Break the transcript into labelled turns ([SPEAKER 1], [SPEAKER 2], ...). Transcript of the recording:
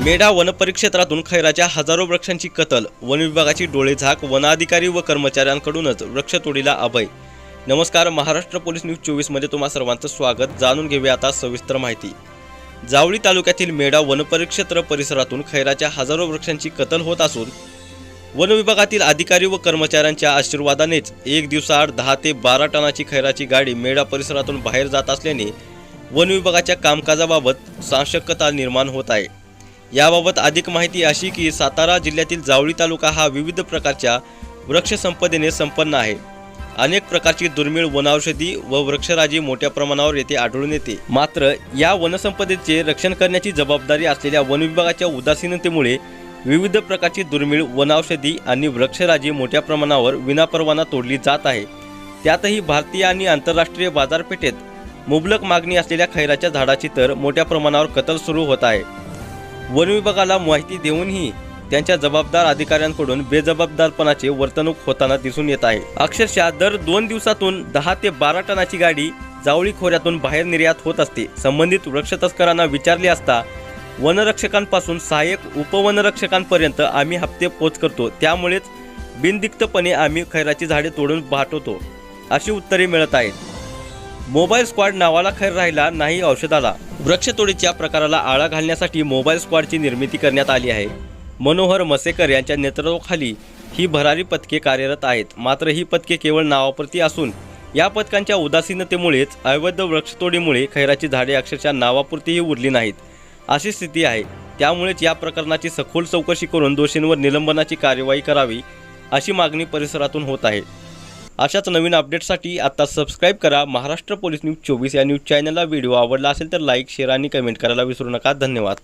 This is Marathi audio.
[SPEAKER 1] मेढा वनपरिक्षेत्रातून खैराच्या हजारो वृक्षांची कत्ल, वन विभागाची डोळेझाक, वनाधिकारी व कर्मचाऱ्यांकडूनच वृक्षतोडीला अभय। नमस्कार, महाराष्ट्र पोलीस न्यूज 24 मध्ये तुम्हा सर्वांचं स्वागत। जाणून घेऊया आता सविस्तर माहिती। जावळी तालुक्यातील मेढा वनपरिक्षेत्र परिसरातून खैराच्या हजारो वृक्षांची कत्ल होत असून वन विभागातील अधिकारी व कर्मचाऱ्यांच्या आशीर्वादानेच एक दिवसाआड 10 ते 12 टनाची खैराची गाडी मेढा परिसरातून बाहेर जात असल्याने वन विभागाच्या कामकाजाबाबत साशंकता निर्माण होत आहे। याबाबत अधिक माहिती अशी की सातारा जिल्ह्यातील जावळी तालुका हा विविध प्रकारच्या वृक्ष संपदेने संपन्न आहे। अनेक प्रकारची दुर्मिळ वनौषधी व वृक्षराजी मोठ्या प्रमाणावर येथे आढळून येते। मात्र या वनसंपदेचे रक्षण करण्याची जबाबदारी असलेल्या वन विभागाच्या उदासीनतेमुळे विविध प्रकारची दुर्मिळ वनौषधी आणि वृक्षराजी मोठ्या प्रमाणावर विनापरवाना तोडली जात आहे। त्यातही भारतीय आणि आंतरराष्ट्रीय बाजारपेठेत मुबलक मागणी असलेल्या खैराच्या झाडाची तर मोठ्या प्रमाणावर कत्ल सुरू होत आहे। वन विभागाला माहिती देऊनही त्यांच्या जबाबदार अधिकाऱ्यांकडून बेजबाबदारपणाचे वर्तणूक होताना दिसून येत आहे। अक्षरशः दर 2 दिवसातून 10 ते 12 टनाची गाडी जावळी खोऱ्यातून बाहेर निर्यात होत असते। संबंधित वृक्ष तस्करांना विचारले असता वनरक्षकांपासून सहाय्यक उपवनरक्षकांपर्यंत आम्ही हप्ते पोच करतो, त्यामुळेच बिनदिक्तपणे आम्ही खैराची झाडे तोडून पाठवतो अशी उत्तरे मिळत आहेत। मोबाईल स्क्वॉड नावाला खैर राहिला नाही औषधाला। वृक्षतोडीच्या प्रकाराला आळा घालण्यासाठी मोबाईल स्क्वॉडची निर्मिती करण्यात आली आहे। मनोहर मसेकर यांच्या नेतृत्वाखाली ही भरारी पथके कार्यरत आहेत। मात्र ही पथके केवळ नावापुरती असून या पथकांच्या उदासीनतेमुळेच अवैध वृक्षतोडीमुळे खैराची झाडे अक्षरशः नावापुरतीही उरली नाहीत अशी स्थिती आहे। त्यामुळेच या प्रकरणाची सखोल चौकशी करून दोषींवर निलंबनाची कार्यवाही करावी अशी मागणी परिसरातून होत आहे। अशाच नवीन अपडेट्ससाठी आता सबस्क्राईब करा महाराष्ट्र पोलीस न्यूज 24 या न्यूज चॅनलला। व्हिडिओ आवडला असेल तर लाईक, शेअर आणि कमेंट करायला विसरू नका। धन्यवाद।